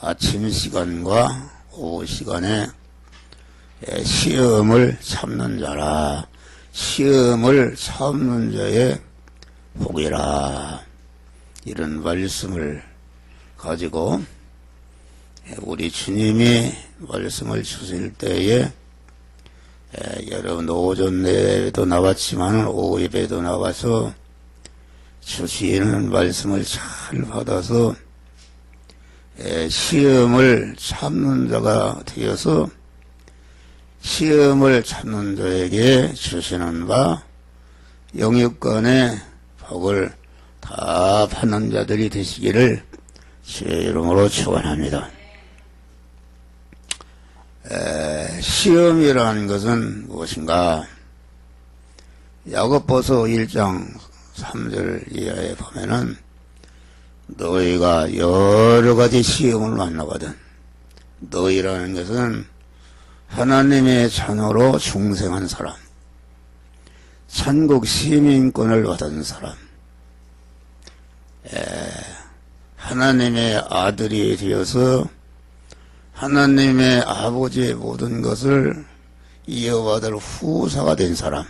아침 시간과 오후 시간에 시험을 참는 자라. 시험을 참는 자의 복이라. 이런 말씀을 가지고 우리 주님이 말씀을 주실 때에 여러분 오전 예배도 나왔지만 오후 예배도 나와서 주시는 말씀을 잘 받아서 시험을 참는 자가 되어서 시험을 참는 자에게 주시는 바 영육간의 복을 다 받는 자들이 되시기를 주의 이름으로 축원합니다. 시험이라는 것은 무엇인가? 야고보서 1장 3절 이하에 보면은 너희가 여러 가지 시험을 만나거든. 너희라는 것은 하나님의 자녀로 중생한 사람, 천국 시민권을 받은 사람, 하나님의 아들이 되어서 하나님의 아버지의 모든 것을 이어받을 후사가 된 사람,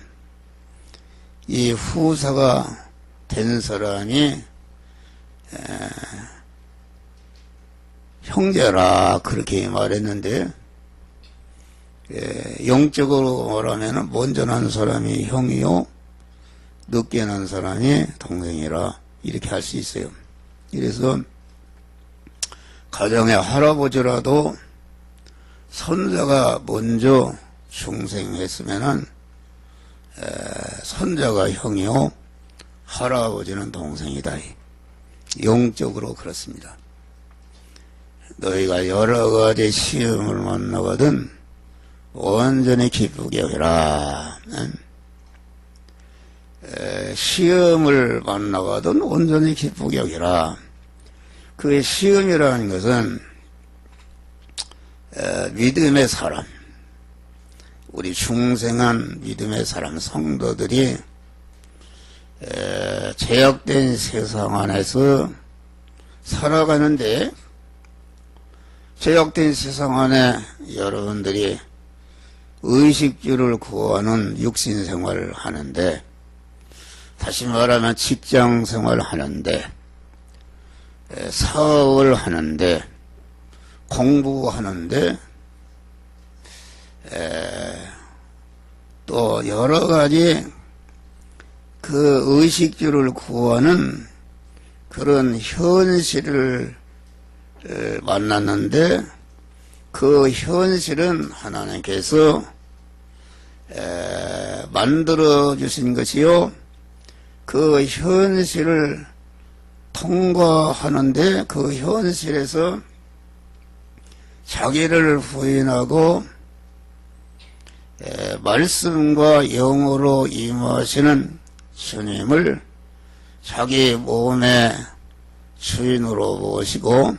이 후사가 된 사람이 형제라 그렇게 말했는데, 영적으로 말하면 먼저 난 사람이 형이요 늦게 난 사람이 동생이라 이렇게 할 수 있어요. 그래서 가정의 할아버지라도 손자가 먼저 중생했으면은 손자가 형이요 할아버지는 동생이다. 영적으로 그렇습니다. 너희가 여러 가지 시험을 만나거든 온전히 기쁘게 여기라. 시험을 만나거든 온전히 기쁘게 여기라. 그 시험이라는 것은 믿음의 사람, 우리 중생한 믿음의 사람, 성도들이 죄악된 세상 안에서 살아가는데, 죄악된 세상 안에 여러분들이 의식주를 구하는 육신 생활을 하는데, 다시 말하면 직장 생활을 하는데, 사업을 하는데, 공부하는데, 또 여러 가지 그 의식주를 구하는 그런 현실을 만났는데, 그 현실은 하나님께서 만들어 주신 것이요, 그 현실을 통과하는데 그 현실에서 자기를 부인하고 말씀과 영으로 임하시는 주님을 자기 몸의 주인으로 모시고,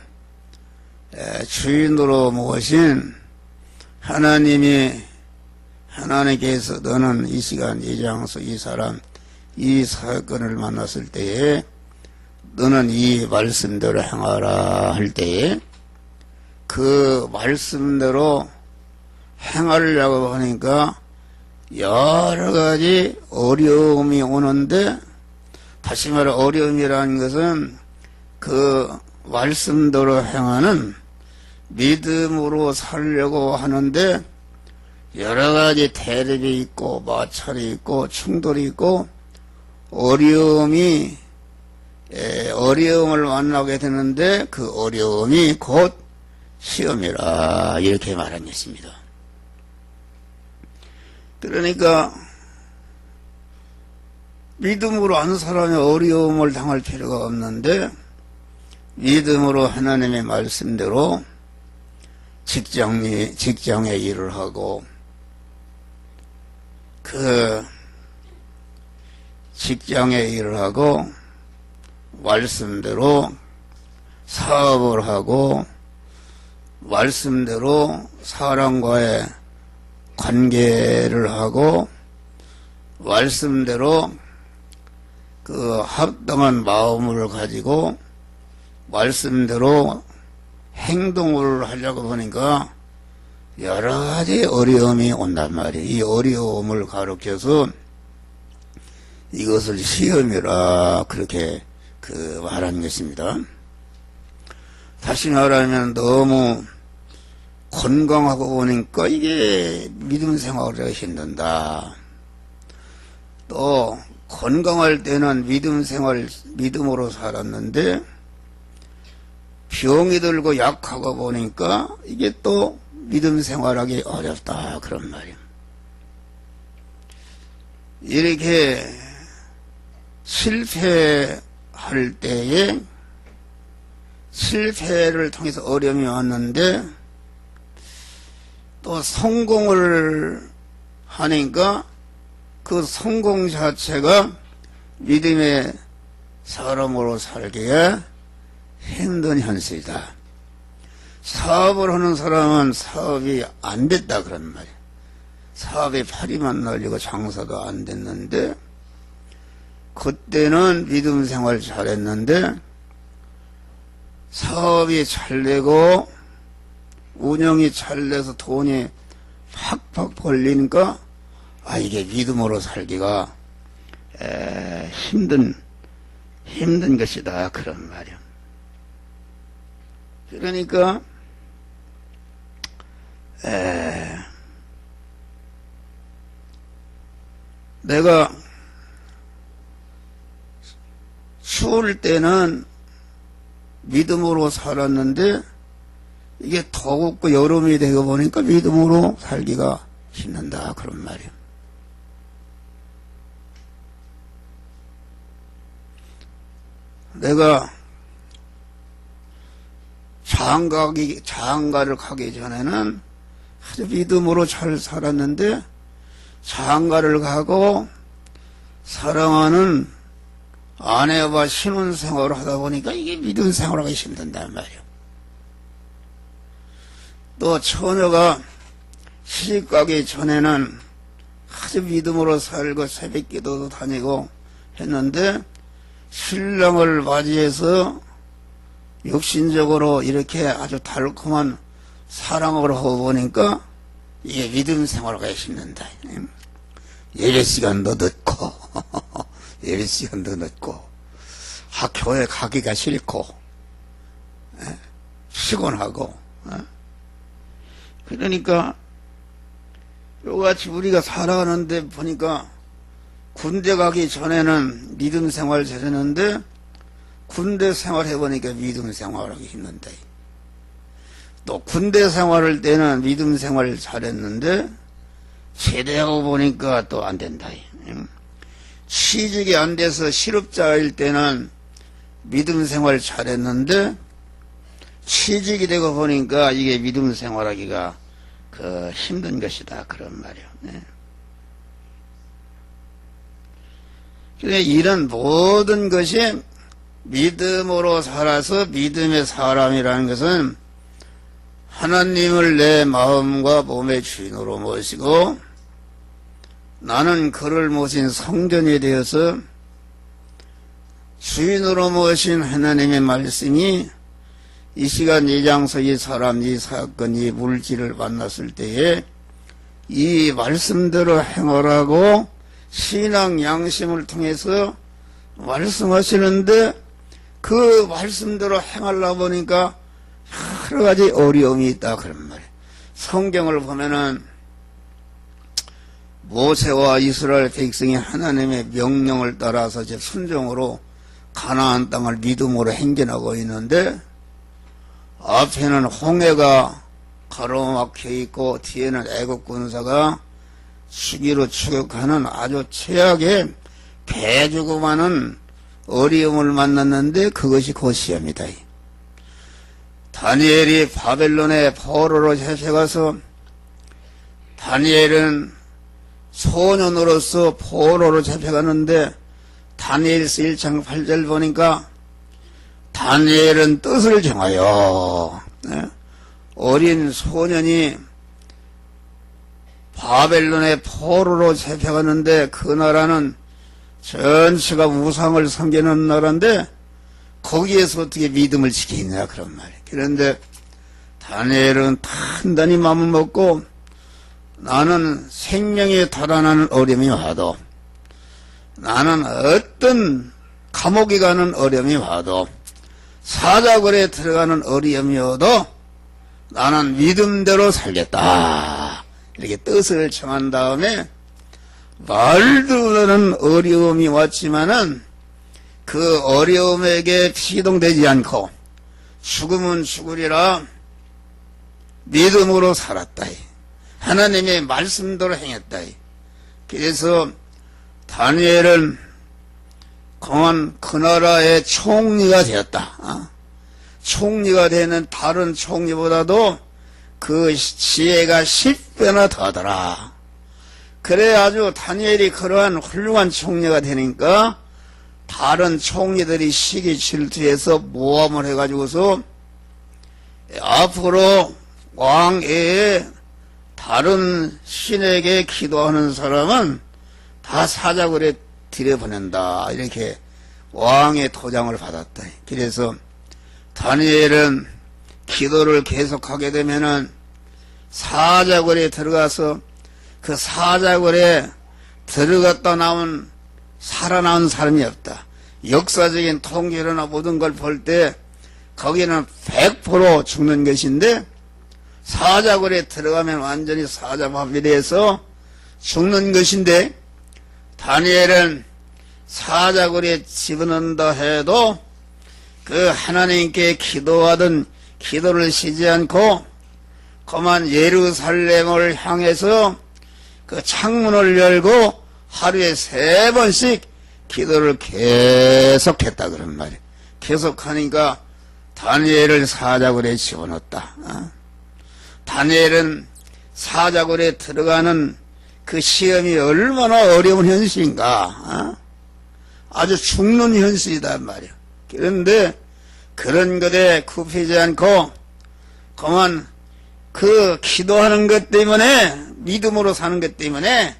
주인으로 모신 하나님께서 너는 이 시간 이 장소 이 사람 이 사건을 만났을 때에 너는 이 말씀대로 행하라 할 때에 그 말씀대로 행하려고 하니까 여러 가지 어려움이 오는데, 다시 말해 어려움이라는 것은 그 말씀대로 행하는 믿음으로 살려고 하는데 여러 가지 대립이 있고 마찰이 있고 충돌이 있고 어려움을 만나게 되는데 그 어려움이 곧 시험이라 이렇게 말한 것입니다. 그러니까 믿음으로 안 사람이 어려움을 당할 필요가 없는데, 믿음으로 하나님의 말씀대로 직장에 일을 하고, 그 직장에 일을 하고 말씀대로 사업을 하고 말씀대로 사람과의 관계를 하고 말씀대로 그 합당한 마음을 가지고 말씀대로 행동을 하려고 보니까 여러 가지 어려움이 온단 말이에요. 이 어려움을 가르쳐서 이것을 시험이라 그렇게 말하는 것입니다. 다시 말하면 너무 건강하고 보니까 이게 믿음 생활을 힘든다. 또 건강할 때는 믿음으로 살았는데 병이 들고 약하고 보니까 이게 또 믿음 생활하기 어렵다 그런 말이에요. 이렇게 실패할 때에 실패를 통해서 어려움이 왔는데 또 성공을 하니까 그 성공 자체가 믿음의 사람으로 살기에 힘든 현실이다. 사업을 하는 사람은 사업이 안 됐다 그런 말이에요. 사업에 파리만 날리고 장사도 안 됐는데 그때는 믿음 생활 잘했는데 사업이 잘 되고 운영이 잘 돼서 돈이 팍팍 벌리니까 이게 믿음으로 살기가 힘든 것이다 그런 말이야. 그러니까 내가 추울 때는 믿음으로 살았는데 이게 더욱고 여름이 되고 보니까 믿음으로 살기가 힘든다 그런 말이에요. 내가 장가를 가기 전에는 아주 믿음으로 잘 살았는데 장가를 가고 사랑하는 아내와 신혼생활을 하다 보니까 이게 믿음 생활하기 힘든단 말이에요. 또 처녀가 시집가기 전에는 아주 믿음으로 살고 새벽기도도 다니고 했는데 신랑을 맞이해서 육신적으로 이렇게 아주 달콤한 사랑을 하고 보니까 이게 믿음 생활하기 힘든다. 예배 시간도 늦고 예배 시간도 늦고 교회 가기가 싫고 피곤하고 그러니까 요같이 우리가 살아가는데 보니까 군대 가기 전에는 믿음 생활 잘했는데 군대 생활해보니까 믿음 생활하기 힘든다. 또 군대 생활할 때는 믿음 생활 잘했는데 제대하고 보니까 또 안 된다. 취직이 안 돼서 실업자일 때는 믿음 생활 잘했는데 취직이 되고 보니까 이게 믿음 생활하기가 힘든 것이다 그런 말이에요. 그러니까 이런 모든 것이 믿음으로 살아서 믿음의 사람이라는 것은 하나님을 내 마음과 몸의 주인으로 모시고 나는 그를 모신 성전이 되어서 주인으로 모신 하나님의 말씀이 이 시간 이 장소 이 사람 이 사건 이 물질을 만났을 때에 이 말씀대로 행하라고 신앙 양심을 통해서 말씀하시는데 그 말씀대로 행하려고 보니까 여러 가지 어려움이 있다 그런 말이에요. 성경을 보면은 모세와 이스라엘 백성이 하나님의 명령을 따라서 이제 순종으로 가나안 땅을 믿음으로 행진하고 있는데 앞에는 홍해가 가로막혀 있고 뒤에는 애국 군사가 수기로 추격하는 아주 최악의 배주고 많은 어려움을 만났는데 그것이 곧 시험이다. 다니엘이 바벨론의 포로로 잡혀가서 다니엘은 소년으로서 포로로 잡혀가는데 다니엘서 1장 8절 보니까 다니엘은 뜻을 정하여 어린 소년이 바벨론의 포로로 잡혀가는데 그 나라는 전체가 우상을 섬기는 나라인데 거기에서 어떻게 믿음을 지키느냐 그런 말이에요. 그런데 다니엘은 단단히 마음을 먹고 나는 생명에 달아나는 어려움이 와도 나는 어떤 감옥에 가는 어려움이 와도 사자굴에 들어가는 어려움이 와도 나는 믿음대로 살겠다. 이렇게 뜻을 정한 다음에 말도 못하는 어려움이 왔지만은 그 어려움에게 피동되지 않고 죽으면 죽으리라 믿음으로 살았다. 하나님의 말씀대로 행했다. 그래서 다니엘은 공안 그 나라의 총리가 되었다. 총리가 되는 다른 총리보다도 그 지혜가 10배나 더하더라. 그래 아주 다니엘이 그러한 훌륭한 총리가 되니까 다른 총리들이 시기 질투해서 모함을 해가지고서 앞으로 왕 외에 다른 신에게 기도하는 사람은 다 사자굴에 들여보낸다. 이렇게 왕의 도장을 받았다. 그래서 다니엘은 기도를 계속하게 되면은 사자굴에 들어가서 그 사자굴에 들어갔다 나온 살아나온 사람이 없다. 역사적인 통계로나 모든 걸 볼 때 거기는 100% 죽는 것인데 사자굴에 들어가면 완전히 사자밥이 돼서 죽는 것인데 다니엘은 사자굴에 집어넣는다 해도 그 하나님께 기도하던 기도를 쉬지 않고 그만 예루살렘을 향해서 그 창문을 열고 하루에 3번씩 기도를 계속했다 그런 말이에요. 계속하니까 다니엘을 사자굴에 집어넣었다. 다니엘은 사자굴에 들어가는 그 시험이 얼마나 어려운 현실인가. 아주 죽는 현실이다 말이야. 그런데 그런 것에 굽히지 않고 그만 그 기도하는 것 때문에 믿음으로 사는 것 때문에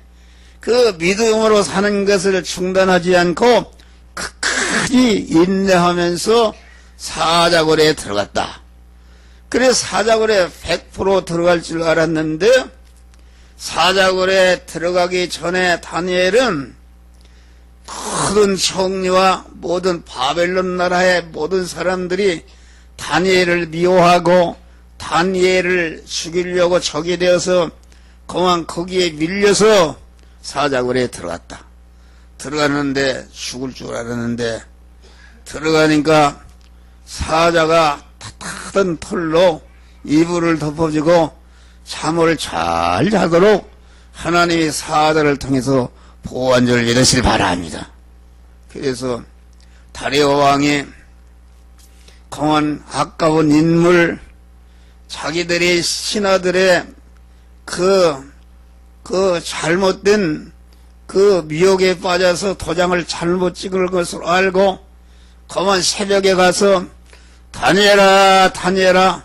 그 믿음으로 사는 것을 중단하지 않고 끝까지 인내하면서 사자굴에 들어갔다. 그래 사자굴에 100% 들어갈 줄 알았는데 사자굴에 들어가기 전에 다니엘은 모든 총리와 모든 바벨론 나라의 모든 사람들이 다니엘을 미워하고 다니엘을 죽이려고 적이 되어서 그만 거기에 밀려서 사자굴에 들어갔다. 들어갔는데 죽을 줄 알았는데 들어가니까 사자가 타타던 털로 이불을 덮어주고 잠을 잘 자도록 하나님이 사자를 통해서 보호한 줄 믿으시기 바랍니다. 그래서 다리오 왕이 공안 아까운 인물 자기들의 신하들의 그 잘못된 그 미혹에 빠져서 도장을 잘못 찍은 것을 알고 그만 새벽에 가서 다니엘아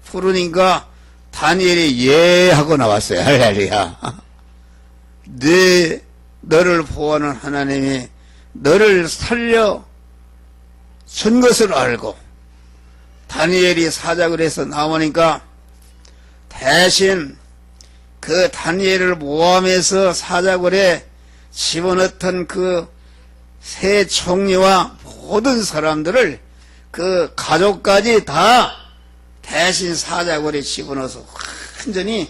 부르니까 다니엘이 예 하고 나왔어요. 할렐루야. 너를 보호하는 하나님이 너를 살려 준 것을 알고 다니엘이 사자굴에서 나오니까 대신 그 다니엘을 모함해서 사자굴에 집어넣던 그 세 총리와 모든 사람들을 그 가족까지 다 대신 사자굴에 집어넣어서 완전히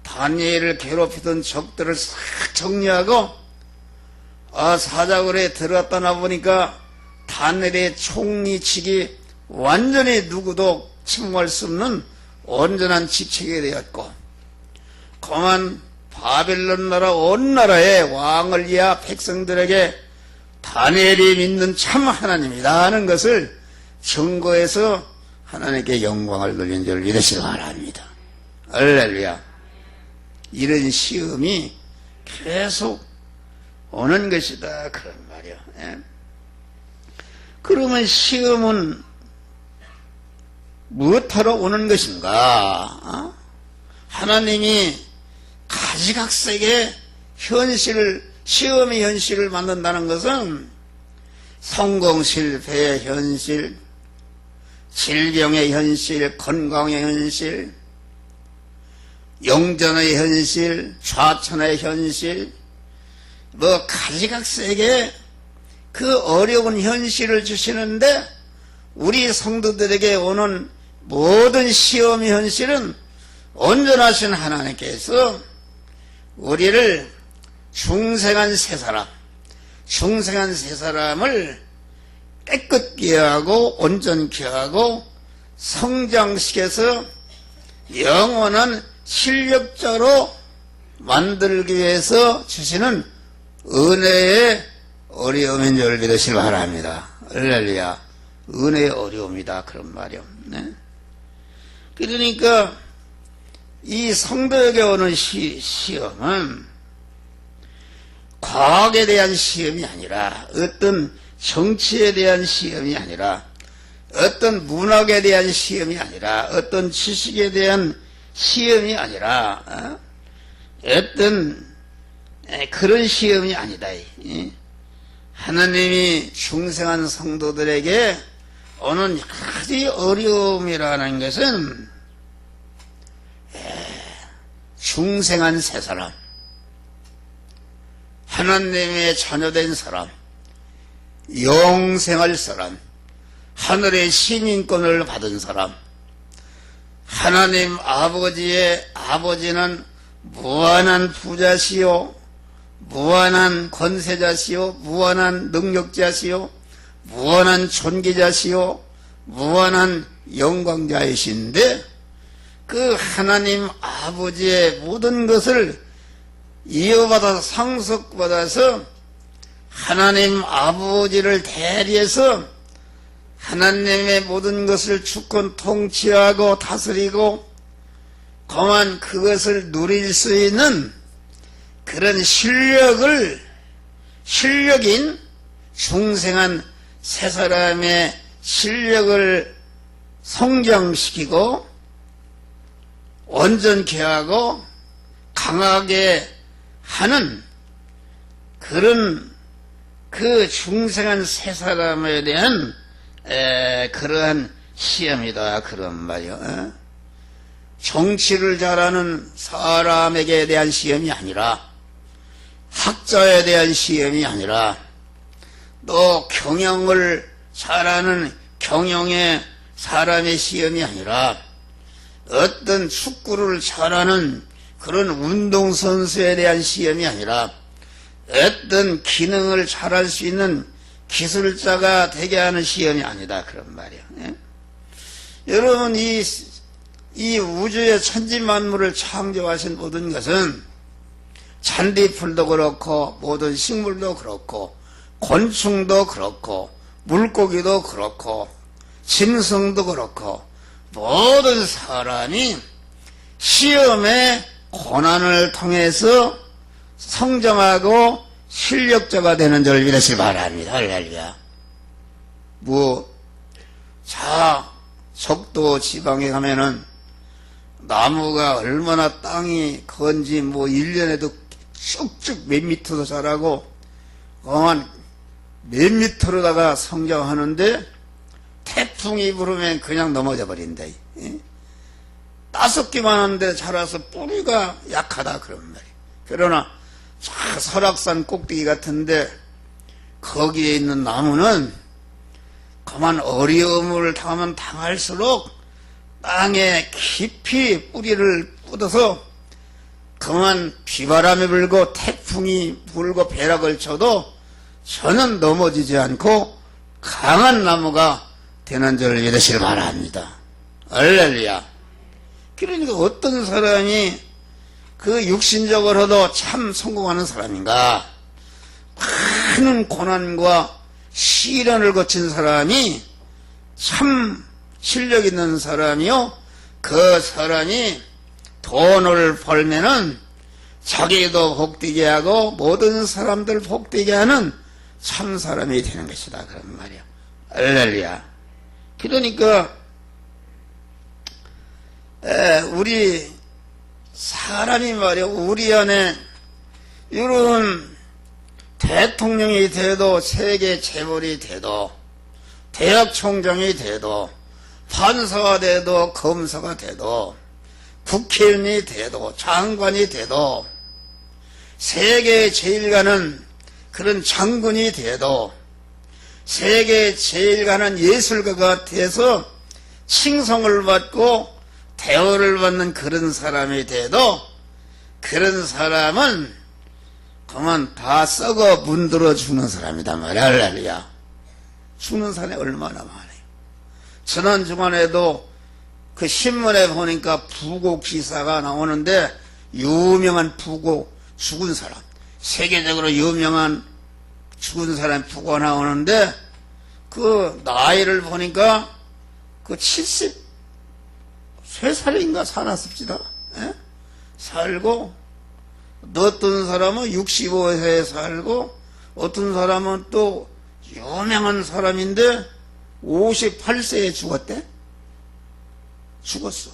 다니엘을 괴롭히던 적들을 싹 정리하고 사자굴에 들어갔다 나보니까 다니엘의 총리직이 완전히 누구도 침몰할 수 없는 온전한 직책이 되었고 그만 바벨론 나라 온 나라의 왕을 위하 백성들에게 다니엘이 믿는 참 하나님이다 하는 것을 증거해서 하나님께 영광을 돌린 줄 믿으시기 바랍니다. 할렐루야. 이런 시험이 계속 오는 것이다 그런 말이야. 예? 그러면 시험은 무엇하러 오는 것인가? 하나님이 가지각색의 시험의 현실을 만든다는 것은 성공 실패의 현실, 질병의 현실, 건강의 현실, 영전의 현실, 좌천의 현실, 뭐 가지각색의 그 어려운 현실을 주시는데 우리 성도들에게 오는 모든 시험의 현실은 온전하신 하나님께서 우리를 중생한 세 사람을 깨끗게 하고 온전케 하고 성장시켜서 영원한 실력자로 만들기 위해서 주시는 은혜의 어려움인 줄 믿으시기 바랍니다. 할렐루야. 은혜의 어려움이다. 그런 말이요. 네? 그러니까 이 성도에게 오는 시험은 과학에 대한 시험이 아니라, 어떤 정치에 대한 시험이 아니라, 어떤 문학에 대한 시험이 아니라, 어떤 지식에 대한 시험이 아니라, 어떤 그런 시험이 아니다. 하나님이 중생한 성도들에게 오는 아주 어려움이라는 것은 중생한 세 사람, 하나님의 자녀된 사람, 영생할 사람, 하늘의 시민권을 받은 사람, 하나님 아버지는 무한한 부자시요, 무한한 권세자시요, 무한한 능력자시요, 무한한 존귀자시요, 무한한 영광자이신데, 그 하나님 아버지의 모든 것을 이어받아 상속받아서 하나님 아버지를 대리해서 하나님의 모든 것을 주권 통치하고 다스리고 그만 그것을 누릴 수 있는 그런 실력인 중생한 세 사람의 실력을 성장시키고 온전케 하고 강하게 하는 그런 그 중생한 세 사람에 대한 그러한 시험이다. 그런 말이요. 정치를 잘하는 사람에게 대한 시험이 아니라, 학자에 대한 시험이 아니라, 또 경영을 잘하는 경영의 사람의 시험이 아니라, 어떤 축구를 잘하는 그런 운동선수에 대한 시험이 아니라, 어떤 기능을 잘할 수 있는 기술자가 되게 하는 시험이 아니다. 그런 말이에요. 예? 여러분, 이 우주의 천지만물을 창조하신 모든 것은 잔디풀도 그렇고 모든 식물도 그렇고 곤충도 그렇고 물고기도 그렇고 짐승도 그렇고 모든 사람이 시험의 고난을 통해서 성장하고 실력자가 되는 줄 믿으시기 바랍니다. 할렐루야. 적도 지방에 가면은 나무가 얼마나 땅이 건지 1년에도 쭉쭉 몇 미터도 자라고 그만 몇 미터로다가 성장하는데 태풍이 불으면 그냥 넘어져 버린대. 5개만 하는데 자라서 뿌리가 약하다. 그런 말이에요. 그러나 설악산 꼭대기 같은데 거기에 있는 나무는 그만 어려움을 당하면 당할수록 땅에 깊이 뿌리를 뻗어서 그만 비바람이 불고 태풍이 불고 벼락을 쳐도 저는 넘어지지 않고 강한 나무가 되는 줄 믿으시길 바랍니다. 할렐루야. 그러니까 어떤 사람이 그 육신적으로도 참 성공하는 사람인가? 많은 고난과 시련을 거친 사람이 참 실력 있는 사람이요. 그 사람이 돈을 벌면은 자기도 복되게 하고 모든 사람들 복되게 하는 참 사람이 되는 것이다. 그런 말이야. 할렐루야. 그러니까 우리 사람이 말이야, 우리 안에 이런 대통령이 돼도 세계 재벌이 돼도 대학 총장이 돼도 판사가 돼도 검사가 돼도 국회의원이 돼도 장관이 돼도 세계 제일 가는 그런 장군이 돼도 세계 제일 가는 예술가가 돼서 칭송을 받고 대우를 받는 그런 사람이 돼도 그런 사람은 그만 다 썩어 문드러 죽는 사람이다 말이야. 할렐루야. 죽는 사람이 얼마나 많아요. 지난 주간에도 그 신문에 보니까 부고 기사가 나오는데 유명한 부고 죽은 사람, 세계적으로 유명한 죽은 사람 부고가 나오는데 그 나이를 보니까 그 73살인가 살았습니다. 예? 살고 어떤 사람은 65세에 살고 어떤 사람은 또 유명한 사람인데 58세에 죽었대? 죽었어.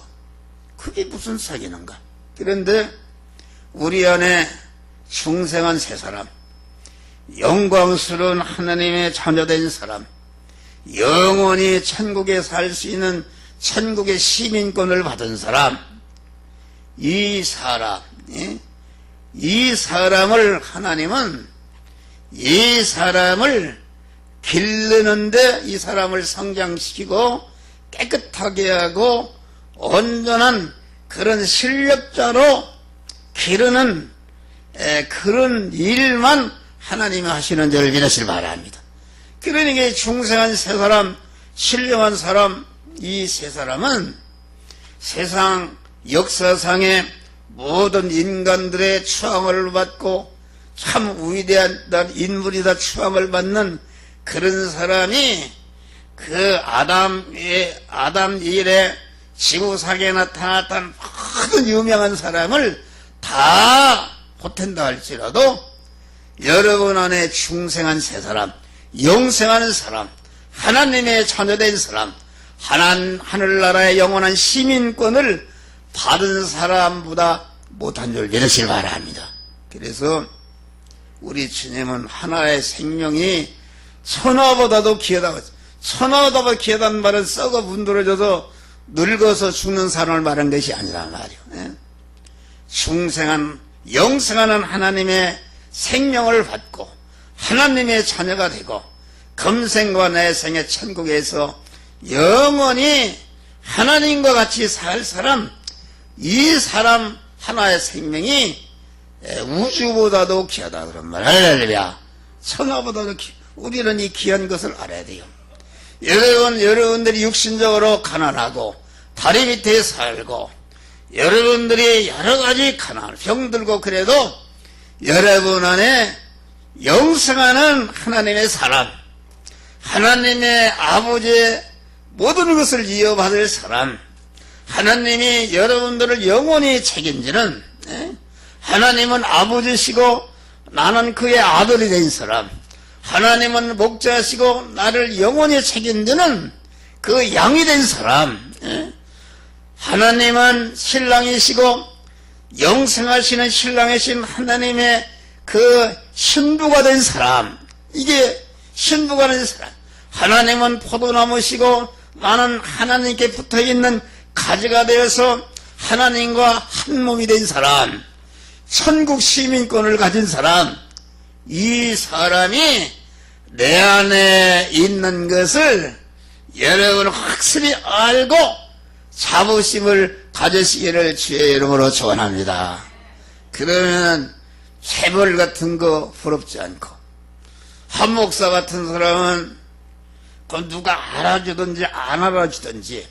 그게 무슨 사기는가? 그런데 우리 안에 중생한 세 사람, 영광스러운 하나님의 자녀된 사람, 영원히 천국에 살 수 있는 천국의 시민권을 받은 사람, 이 사람을 하나님은 이 사람을 기르는데 이 사람을 성장시키고 깨끗하게 하고 온전한 그런 실력자로 기르는 그런 일만 하나님이 하시는 줄 믿으시길 바랍니다. 그러니까 중생한 세 사람, 신령한 사람, 이 세 사람은 세상 역사상의 모든 인간들의 추앙을 받고 참 위대한 인물이다 추앙을 받는 그런 사람이 그 아담 이래 지구상에 나타났던 모든 유명한 사람을 다 보탠다 할지라도 여러분 안에 중생한 세 사람, 영생하는 사람, 하나님의 자녀된 사람, 하늘나라의 영원한 시민권을 받은 사람보다 못한 줄 믿으시길 바랍니다. 그래서 우리 주님은 하나의 생명이 천하보다도 귀하다고, 천하보다도 귀하다는 말은 썩어 문드러져서 늙어서 죽는 사람을 말한 것이 아니란 말이에요. 중생한, 영생하는 하나님의 생명을 받고 하나님의 자녀가 되고 금생과 내생의 천국에서 영원히 하나님과 같이 살 사람, 이 사람 하나의 생명이 우주보다도 귀하다 그런 말. 할렐루야. 천하보다도 우리는 이 귀한 것을 알아야 돼요. 여러분들이 육신적으로 가난하고 다리 밑에 살고 여러분들이 여러 가지 가난, 병들고 그래도 여러분 안에 영생하는 하나님의 사람, 하나님의 아버지의 모든 것을 이어받을 사람, 하나님이 여러분들을 영원히 책임지는, 하나님은 아버지시고 나는 그의 아들이 된 사람, 하나님은 목자시고 나를 영원히 책임지는 그 양이 된 사람, 하나님은 신랑이시고 영생하시는 신랑이신 하나님의 그 신부가 된 사람, 이게 신부가 된 사람, 하나님은 포도나무시고 나는 하나님께 붙어있는 가지가 되어서 하나님과 한 몸이 된 사람, 천국 시민권을 가진 사람, 이 사람이 내 안에 있는 것을 여러분 확실히 알고 자부심을 가지시기를 주의 이름으로 축원합니다. 그러면 재벌 같은 거 부럽지 않고, 한 목사 같은 사람은 그 누가 알아주든지 안 알아주든지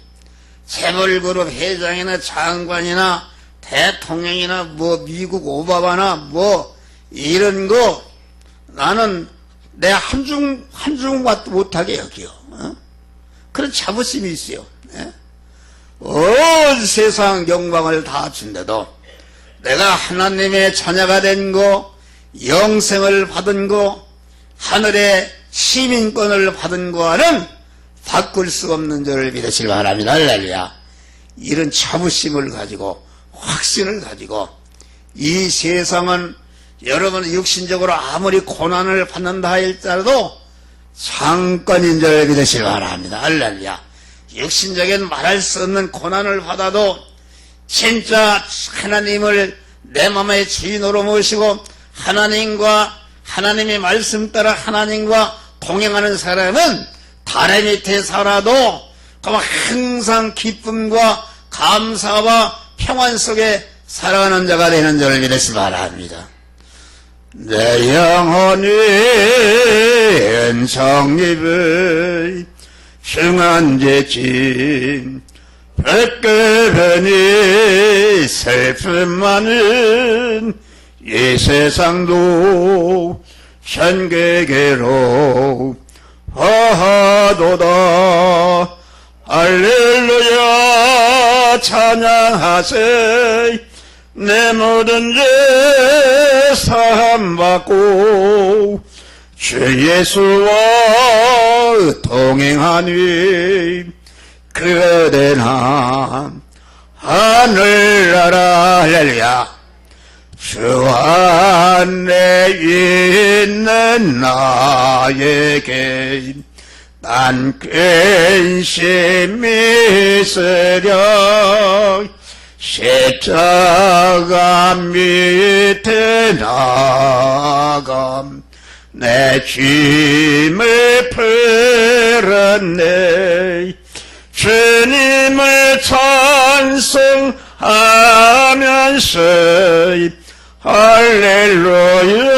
재벌그룹 회장이나 장관이나 대통령이나 뭐 미국 오바마나 뭐 이런 거 나는 내 한중맛도 못하게 여기요. 그런 자부심이 있어요. 온 세상 영광을 다 준대도 내가 하나님의 자녀가 된 거, 영생을 받은 거, 하늘의 시민권을 받은 거와는 바꿀 수 없는 줄을 믿으시길 바랍니다. 할렐루야. 이런 자부심을 가지고 확신을 가지고 이 세상은 여러분 육신적으로 아무리 고난을 받는다 할지라도 잠깐인 줄 믿으시길 바랍니다. 할렐루야. 육신적인 말할 수 없는 고난을 받아도 진짜 하나님을 내 마음의 주인으로 모시고 하나님의 말씀 따라 하나님과 동행하는 사람은 다리 밑에 살아도 항상 기쁨과 감사와 평안 속에 살아가는 자가 되는 줄을 믿으시 바랍니다. 내 영혼이 은성립의 흉한 죄짐 백급하니 슬픔 많은 이 세상도 현계계로 화하도다. 할렐루야 찬양하세. 내 모든 죄 사함받고 주 예수와 동행하니 그대나 하늘나라. 할렐루야. 주 안에 있는 나에게 난 근심이 있으려 십자가 밑에 나가 내 짐을 풀었네. 주님을 찬송하면서 할렐루야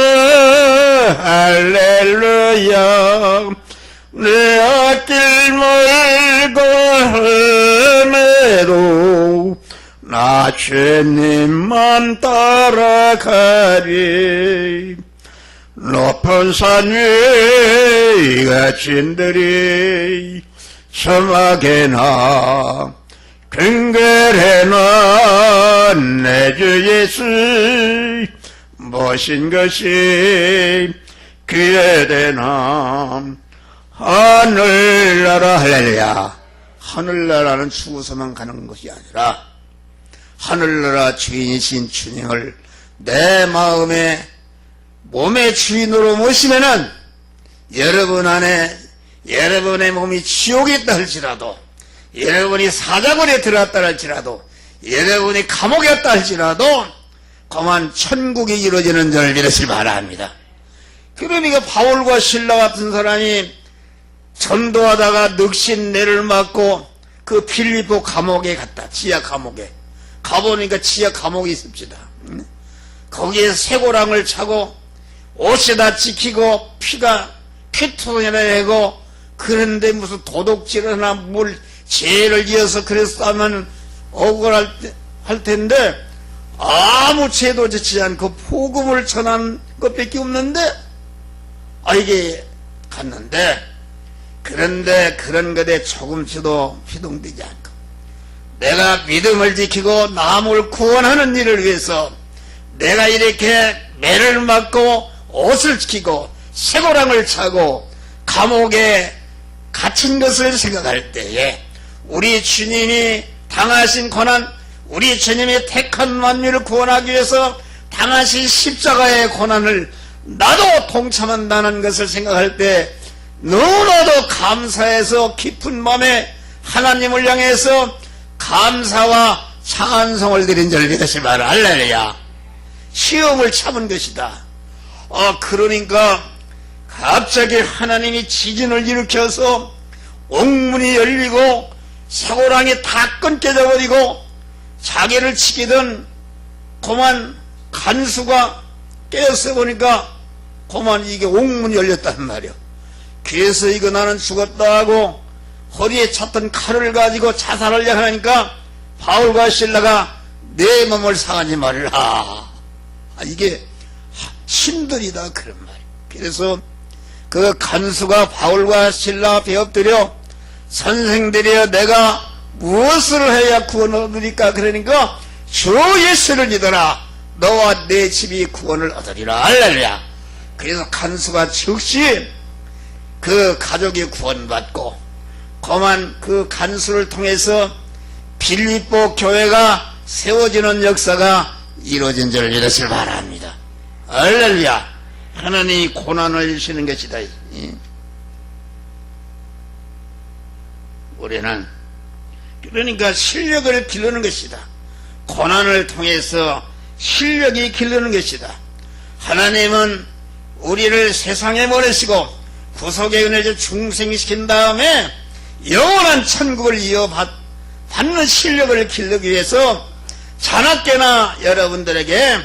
할렐루야. 내 앞길 멀고 험해도 나 주님만 따라가리. 높은 산 위에 갇힌들이 서막에나 근거해나 내 주 예수 모신 것이 그에 되나. 하늘나라. 할렐루야. 하늘나라는 죽어서만 가는 것이 아니라 하늘나라 주인이신 주님을 내 마음에 몸의 주인으로 모시면은 여러분 안에 여러분의 몸이 지옥에 있다 할지라도 여러분이 사자굴에 들어갔다 할지라도 여러분이 감옥에 있다 할지라도 그만 천국이 이루어지는 줄 믿으시기 바랍니다. 그러니까 바울과 실라 같은 사람이 전도하다가 넋신내를 맞고 그 빌립보 감옥에 갔다. 지하 감옥에 가보니까 지하 감옥이 있습니다. 거기에 쇠고랑을 차고 옷에다 찍히고 피투내고 그런데 무슨 도둑질이나 뭘 죄를 지어서 그랬다면 억울할 텐데 아무 죄도 짓지 않고 복음을 전한 것밖에 없는데 이게 갔는데 그런데 그런 것에 조금씩도 희동되지 않고 내가 믿음을 지키고 남을 구원하는 일을 위해서 내가 이렇게 매를 맞고 옷을 지키고 쇠고랑을 차고 감옥에 갇힌 것을 생각할 때에 우리 주님이 당하신 고난, 우리 주님이 택한 만민을 구원하기 위해서 당하신 십자가의 고난을 나도 동참한다는 것을 생각할 때 너무나도 감사해서 깊은 마음에 하나님을 향해서 감사와 찬송을 드린 줄 믿으시 바라. 할렐루야. 시험을 참은 것이다. 그러니까 갑자기 하나님이 지진을 일으켜서 옥문이 열리고 쇠고랑이 다 끊겨져 버리고 자기를 치기던 그만 간수가 깨어서 보니까 그만 이게 옥문이 열렸단 말이야. 그래서 이거 나는 죽었다 하고 허리에 찼던 칼을 가지고 자살하려고 하니까 바울과 실라가 내 몸을 상하지 말라. 이게 신들이다 그런 말이야. 그래서 그 간수가 바울과 실라 앞에 엎드려 선생들이여 내가 무엇을 해야 구원을 얻으리까 그러니까 주 예수를 믿어라. 너와 내 집이 구원을 얻으리라. 할렐루야. 그래서 간수가 즉시 그 가족이 구원받고 그만 그 간수를 통해서 빌립보 교회가 세워지는 역사가 이루어진 줄 믿으시길 바랍니다. 할렐루야. 하나님이 고난을 주시는 것이다. 우리는 그러니까 실력을 기르는 것이다. 고난을 통해서 실력이 기르는 것이다. 하나님은 우리를 세상에 보내시고 구속의 은혜를 중생시킨 다음에 영원한 천국을 이어받는 실력을 기르기 위해서 자나깨나 여러분들에게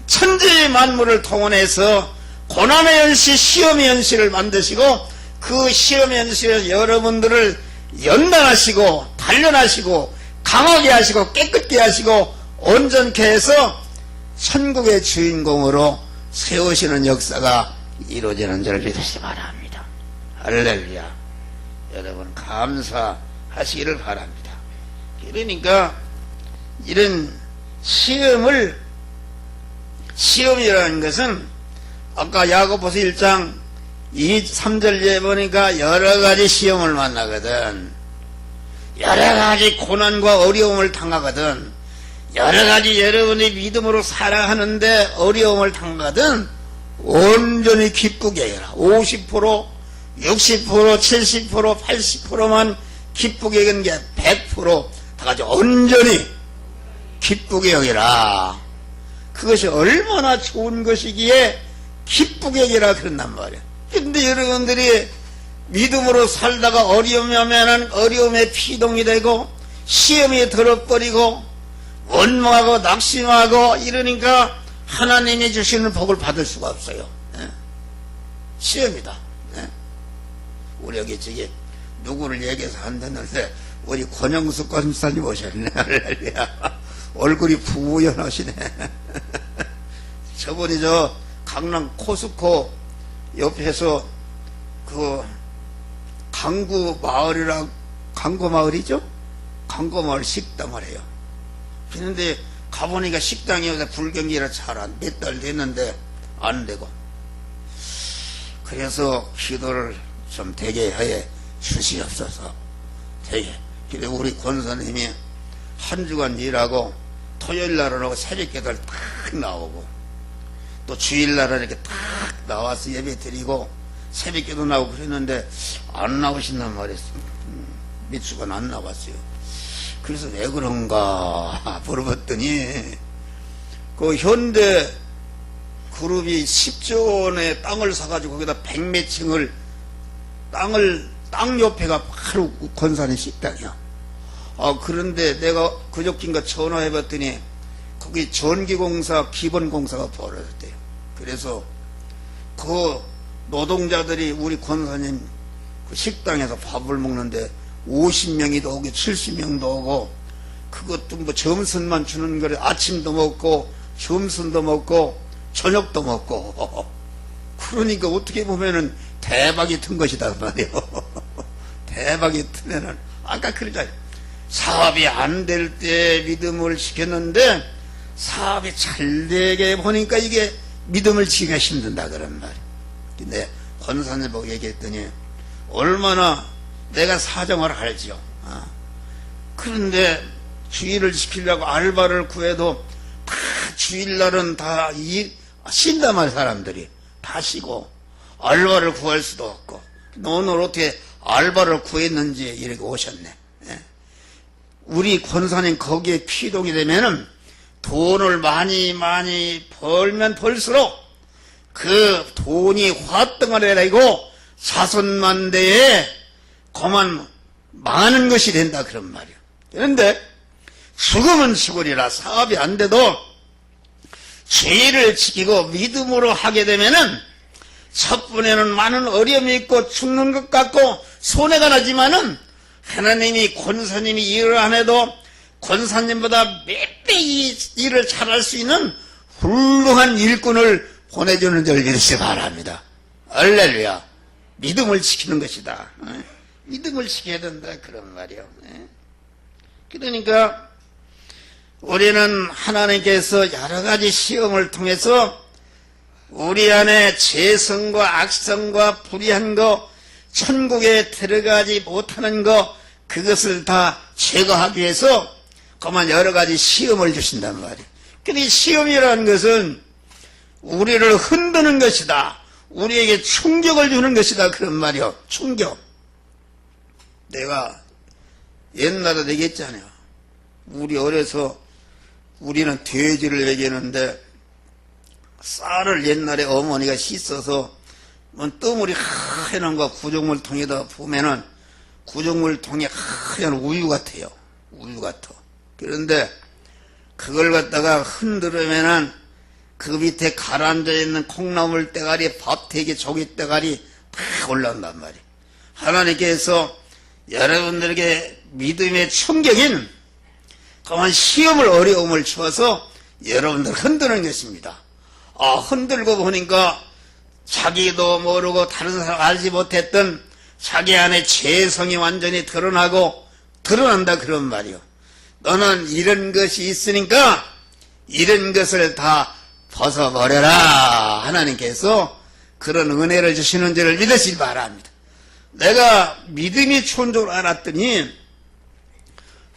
천지 만물을 통원해서 고난의 연시, 시험의 연시를 만드시고 그 시험의 연시에 여러분들을 연단하시고 단련하시고 강하게 하시고 깨끗게 하시고 온전케 해서 천국의 주인공으로 세우시는 역사가 이루어지는 줄 믿으시기 바랍니다. 할렐루야. 여러분 감사하시기를 바랍니다. 그러니까 이런 시험이라는 것은 아까 야고보서 1장 3절에 보니까 여러가지 시험을 만나거든. 여러가지 고난과 어려움을 당하거든. 여러가지 여러분이 믿음으로 살아가는데 어려움을 당하거든. 온전히 기쁘게 해라. 50%, 60%, 70%, 80%만 기쁘게 여기는 게 100% 다같이 온전히 기쁘게 여기라. 그것이 얼마나 좋은 것이기에 기쁘게 여기라 그런단 말이야. 근데 여러분들이 믿음으로 살다가 어려움이 오면은 어려움에 피동이 되고 시험이 들어버리고 원망하고 낙심하고 이러니까 하나님이 주시는 복을 받을 수가 없어요. 시험이다. 우리 여기 저기 누구를 얘기해서 안 됐는데 우리 권영숙 권사님 오셨네. 얼굴이 부연하시네. 저번에 저 강남 코스코 옆에서 그 강구 마을이죠? 강구 마을 식당을 해요. 그런데 가보니까 식당이 요새 불경기라 몇 달 됐는데 안 되고. 그래서 기도를 좀 되게 해 주시옵소서. 되게. 그래 우리 권사님이 한 주간 일하고 토요일 날은 오고 새벽기도를 딱 나오고 또 주일날은 이렇게 딱 나와서 예배 드리고 새벽기도 나오고 그랬는데 안 나오신단 말이에요. 몇 주간 안 나왔어요. 그래서 왜 그런가 물어봤더니 그 현대 그룹이 10조 원의 땅을 사가지고 거기다 100몇 층을 땅 옆에가 바로 권사님 식당이야. 그런데 내가 그저께인가 전화해봤더니 거기 전기공사 기본공사가 벌어졌대요. 그래서 그 노동자들이 우리 권사님 그 식당에서 밥을 먹는데 50명이 오고 70명도 오고 그것도 뭐 점심만 주는 거래. 아침도 먹고 점심도 먹고 저녁도 먹고 그러니까 어떻게 보면은 대박이 튼 것이다 말이에요. 대박이 트면은 아까 그러잖아요. 사업이 안 될 때 믿음을 지켰는데 사업이 잘 되게 보니까 이게 믿음을 지키기가 힘든다 그런 말이에요. 근데 권사님 보고 얘기했더니 얼마나 내가 사정을 알지요. 그런데 주일을 지키려고 알바를 구해도 다 주일날은 다 쉰단 말이에요. 사람들이 다 쉬고 알바를 구할 수도 없고 오늘 어떻게 알바를 구했는지 이렇게 오셨네. 우리 권사님 거기에 피동이 되면은 돈을 많이 벌면 벌수록 그 돈이 화덩어리가 되고 자손만대에 그만 많은 것이 된다 그런 말이야. 그런데 죽으면 죽으리라. 사업이 안 돼도 죄를 지키고 믿음으로 하게 되면은 첫번에는 많은 어려움이 있고 죽는 것 같고 손해가 나지만은 하나님이 권사님이 일을 안 해도 권사님보다 몇 배 일을 잘할 수 있는 훌륭한 일꾼을 보내주는 줄 믿으시기 바랍니다. 할렐루야. 믿음을 지키는 것이다. 믿음을 지켜야 된다 그런 말이요. 그러니까 우리는 하나님께서 여러 가지 시험을 통해서 우리 안에 죄성과 악성과 불의한 거, 천국에 들어가지 못하는 거, 그것을 다 제거하기 위해서 그만 여러 가지 시험을 주신단 말이에요. 근데 시험이라는 것은 우리를 흔드는 것이다. 우리에게 충격을 주는 것이다. 그런 말이요. 충격. 내가 옛날에 얘기했잖아요. 우리 어려서 우리는 돼지를 먹이는데 쌀을 옛날에 어머니가 씻어서 떠물이 하얀 거 구정물통에다 보면은 구정물통이 하얀 우유 같아요. 우유 같아. 그런데 그걸 갖다가 흔들으면은 그 밑에 가라앉아 있는 콩나물 대가리, 밥대기, 조기 대가리 다 올라온단 말이에요. 하나님께서 여러분들에게 믿음의 충격인 그만 시험을 어려움을 주어서 여러분들 흔드는 것입니다. 아, 흔들고 보니까 자기도 모르고 다른 사람 알지 못했던 자기 안에 죄성이 완전히 드러난다 그런 말이요. 너는 이런 것이 있으니까 이런 것을 다 벗어버려라. 하나님께서 그런 은혜를 주시는 줄을 믿으시기 바랍니다. 내가 믿음이 좋은 줄 알았더니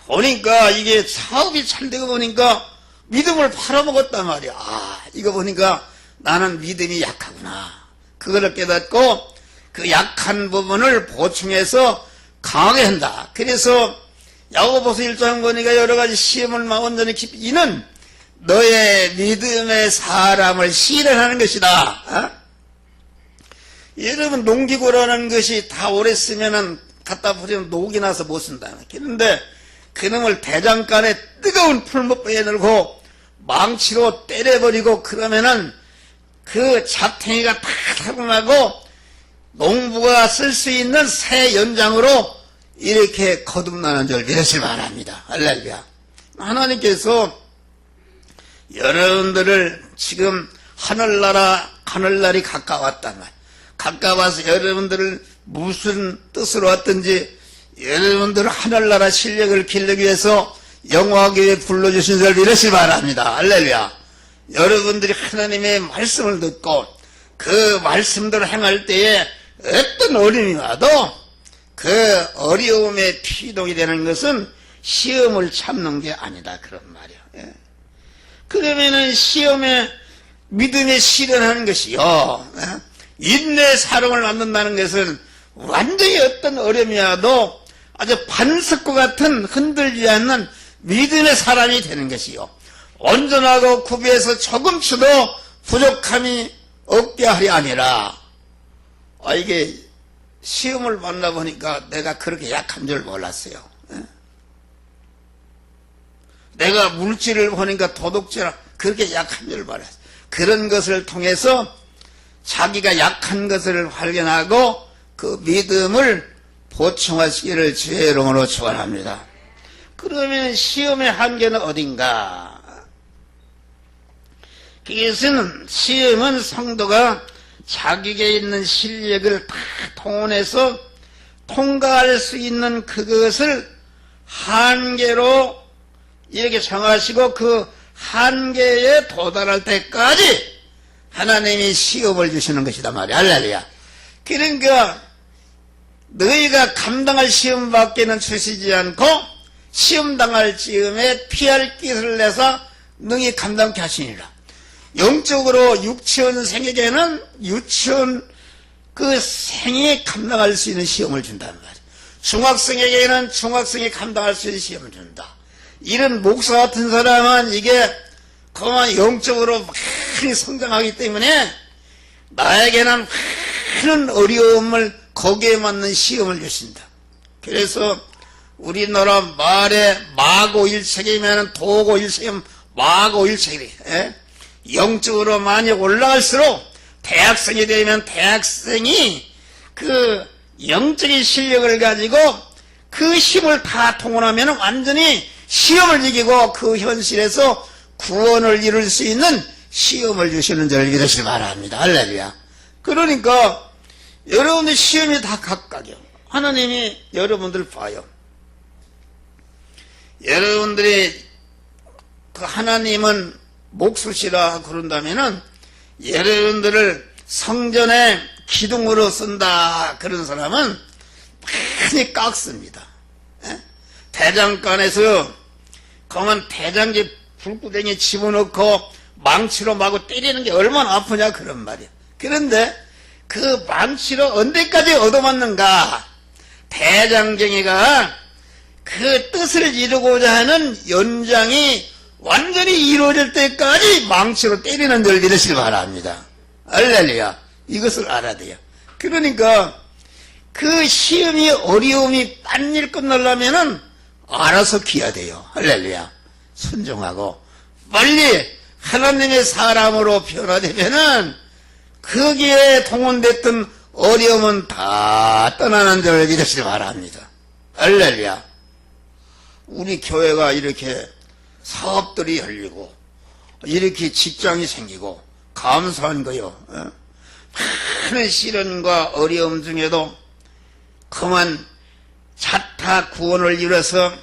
보니까 이게 사업이 잘 되고 보니까 믿음을 팔아먹었단 말이야. 아, 이거 보니까 나는 믿음이 약하구나. 그거를 깨닫고 그 약한 부분을 보충해서 강하게 한다. 그래서 야고보서 1장 보니까 여러 가지 시험을 온전히 깊이 이는 너의 믿음의 사람을 실현하는 것이다. 어? 여러분 농기구라는 것이 다 오래 쓰면은 갖다 버리면 녹이 나서 못 쓴다. 그런데 그놈을 대장간에 뜨거운 풀목배에 넣고 망치로 때려버리고 그러면은 그 잡탱이가 다 타고나고 농부가 쓸 수 있는 새 연장으로 이렇게 거듭나는 줄 믿으시기 바랍니다. 할렐루야. 하나님께서 여러분들을 지금 하늘나라 가는 날이 가까웠단 말이에요. 가까워서 여러분들을 무슨 뜻으로 왔든지 여러분들 하늘나라 실력을 기르기 위해서 영화교회에 불러주신 줄 믿으시기 바랍니다. 할렐루야. 여러분들이 하나님의 말씀을 듣고 그 말씀대로 행할 때에 어떤 어려움이 와도 그 어려움에 피동이 되는 것은 시험을 참는 게 아니다 그런 말이야. 예. 그러면은 시험에 믿음에 실현하는 것이요. 예. 인내 사랑을 만든다는 것은 완전히 어떤 어려움이 와도 아주 반석과 같은 흔들리지 않는 믿음의 사람이 되는 것이요. 온전하고 구비해서 조금치도 부족함이 없게 하리 아니라. 이게 시험을 만나보니까 내가 그렇게 약한 줄 몰랐어요. 내가 물질을 보니까 도둑질 그렇게 약한 줄 몰랐어요. 그런 것을 통해서 자기가 약한 것을 발견하고 그 믿음을 보충하시기를 주의 이름으로 축원합니다. 그러면 시험의 한계는 어딘가? 그것은 시험은 성도가 자기에게 있는 실력을 다 동원해서 통과할 수 있는 그것을 한계로 이렇게 정하시고 그 한계에 도달할 때까지 하나님이 시험을 주시는 것이다 말이야. 할렐루야. 그러니까 너희가 감당할 시험밖에는 주시지 않고 시험당할 즈음에 피할 기술을 내서 능히 감당케 하시니라. 영적으로 유치원생에게는 유치원 그 생이 감당할 수 있는 시험을 준다는 말이야. 중학생에게는 중학생이 감당할 수 있는 시험을 준다. 이런 목사 같은 사람은 이게 그만 영적으로 많이 성장하기 때문에 나에게는 많은 어려움을 거기에 맞는 시험을 주신다. 그래서 우리나라 말에 마고일책이면 도고일책이면 마고일책이래. 영적으로 많이 올라갈수록 대학생이 되면 대학생이 그 영적인 실력을 가지고 그 힘을 다 동원하면 완전히 시험을 이기고 그 현실에서 구원을 이룰 수 있는 시험을 주시는 줄 믿으시기 바랍니다. 할렐루야. 그러니까 여러분들 시험이 다 각각이요. 하나님이 여러분들 봐요. 여러분들이 그 하나님은 목수시라 그런다면은 여러분들을 성전의 기둥으로 쓴다 그런 사람은 많이 깎습니다. 대장간에서 그만 대장지 불구덩이 집어넣고 망치로 마구 때리는 게 얼마나 아프냐 그런 말이야. 그런데 그 망치로 언제까지 얻어맞는가? 대장경이가 그 뜻을 이루고자 하는 연장이 완전히 이루어질 때까지 망치로 때리는 줄 믿으시기 바랍니다. 할렐루야. 이것을 알아야 돼요. 그러니까 그 시험이 어려움이 딴일 끝나려면은 알아서 기야 돼요. 할렐루야. 순종하고 빨리 하나님의 사람으로 변화되면은 거기에 동원됐던 어려움은 다 떠나는 줄 믿으시기 바랍니다. 할렐루야. 우리 교회가 이렇게 사업들이 열리고 이렇게 직장이 생기고 감사한 거요. 많은 시련과 어려움 중에도 그만 자타 구원을 이뤄서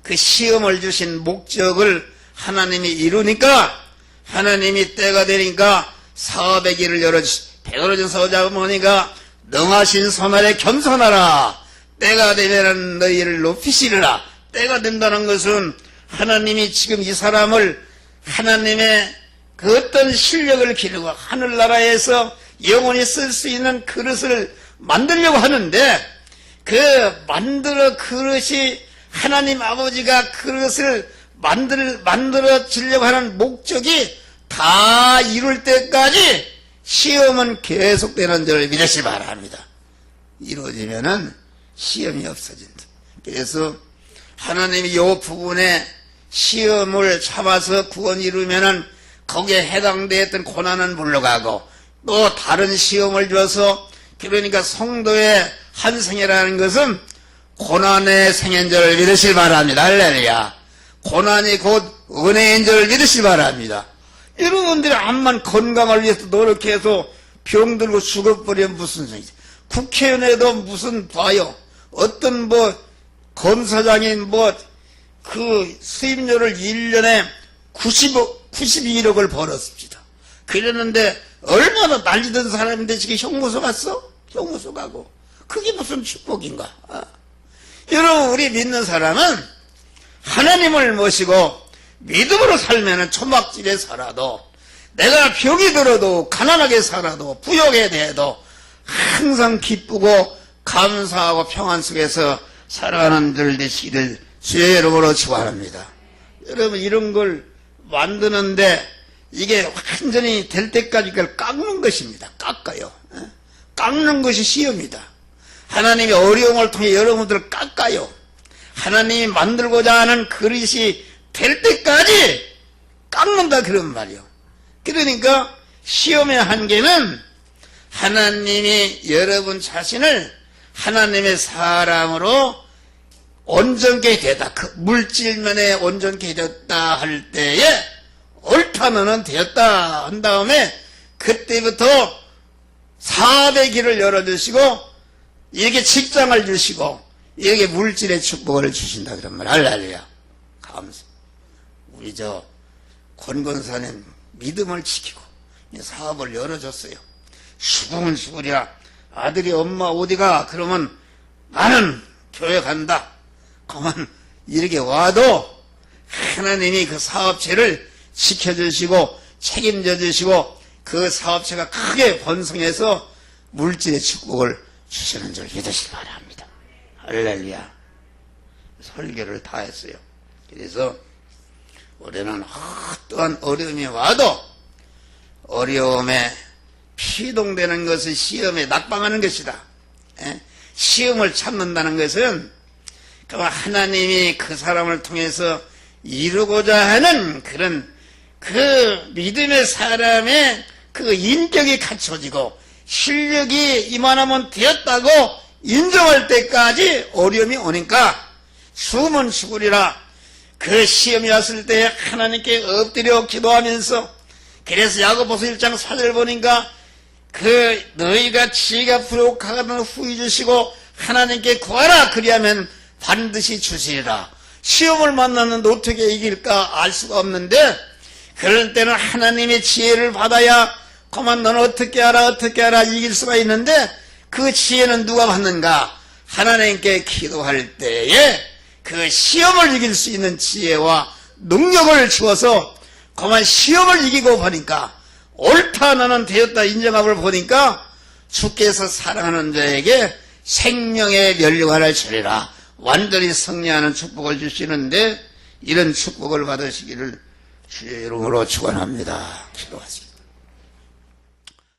그 시험을 주신 목적을 하나님이 이루니까 하나님이 때가 되니까 사업의 길을 열어주시 베드로전 서자어머니가 능하신 손아래 겸손하라. 때가 되면 너희를 높이시리라. 때가 된다는 것은 하나님이 지금 이 사람을 하나님의 그 어떤 실력을 기르고 하늘나라에서 영원히 쓸 수 있는 그릇을 만들려고 하는데 그 그릇이 하나님 아버지가 그릇을 만들어 주려고 하는 목적이 다 이룰 때까지 시험은 계속되는 줄 믿으시 바랍니다. 이루어지면은 시험이 없어진다. 그래서 하나님이 이 부분에 시험을 참아서 구원 이루면은 거기에 해당되었던 고난은 물러가고 또 다른 시험을 줘서 그러니까 성도의 한생이라는 것은 고난의 생인 줄 믿으시기 바랍니다. 할렐루야. 고난이 곧 은혜인 줄 믿으시기 바랍니다. 여러분들이 암만 건강을 위해서 노력해서 병들고 죽어버리면 무슨 소리지. 국회의원에도 무슨 봐요. 어떤 검사장이 그 수입료를 1년에 92억을 벌었습니다. 그랬는데 얼마나 난리던 사람인데 지금 형무소 갔어? 형무소 가고. 그게 무슨 축복인가? 여러분, 우리 믿는 사람은 하나님을 모시고 믿음으로 살면은 초막집에 살아도 내가 병이 들어도 가난하게 살아도 부욕에 대해도 항상 기쁘고 감사하고 평안 속에서 살아가는 들 되시기를 주의 이름으로 축원합니다. 여러분, 이런 걸 만드는데 이게 완전히 될 때까지 그걸 깎는 것입니다. 깎아요. 깎는 것이 시험이다. 하나님이 어려움을 통해 여러분들을 깎아요. 하나님이 만들고자 하는 그릇이 될 때까지 깎는다 그런 말이요. 그러니까 시험의 한계는 하나님이 여러분 자신을 하나님의 사람으로 온전케 되다. 그 물질면에 온전케 되었다 할 때에 옳다면은 되었다 한 다음에 그때부터 사업의 길을 열어주시고 이게 직장을 주시고 여기에 물질의 축복을 주신다 그런 말. 할렐루야. 감사. 우리 권권사님 믿음을 지키고 사업을 열어줬어요. 수고리야. 아들이 엄마 어디가? 그러면 나는 교회 간다. 그만 이렇게 와도 하나님이 그 사업체를 지켜주시고 책임져 주시고 그 사업체가 크게 번성해서 물질의 축복을 주시는 줄 믿으시기 바랍니다. 할렐루야. 설교를 다 했어요. 그래서 우리는 어떠한 어려움이 와도 어려움에 피동되는 것은 시험에 낙방하는 것이다. 시험을 참는다는 것은 하나님이 그 사람을 통해서 이루고자 하는 그런 그 믿음의 사람의 그 인격이 갖춰지고 실력이 이만하면 되었다고 인정할 때까지 어려움이 오니까 숨은 죽으리라. 그 시험이 왔을 때 하나님께 엎드려 기도하면서 그래서 야고보서 1장 4절 보니까 그 너희가 지혜가 부족하거든 후히 주시고 하나님께 구하라. 그리하면 반드시 주시리라. 시험을 만났는데 어떻게 이길까 알 수가 없는데 그럴 때는 하나님의 지혜를 받아야 그만 너는 어떻게 하라 이길 수가 있는데 그 지혜는 누가 받는가? 하나님께 기도할 때에 그 시험을 이길 수 있는 지혜와 능력을 주어서 그만 시험을 이기고 보니까 옳다 너는 되었다 인정함을 보니까 주께서 사랑하는 자에게 생명의 면류관을 주리라. 완전히 승리하는 축복을 주시는데 이런 축복을 받으시기를 주의 이름으로 축원합니다. 기도하시겠습니다.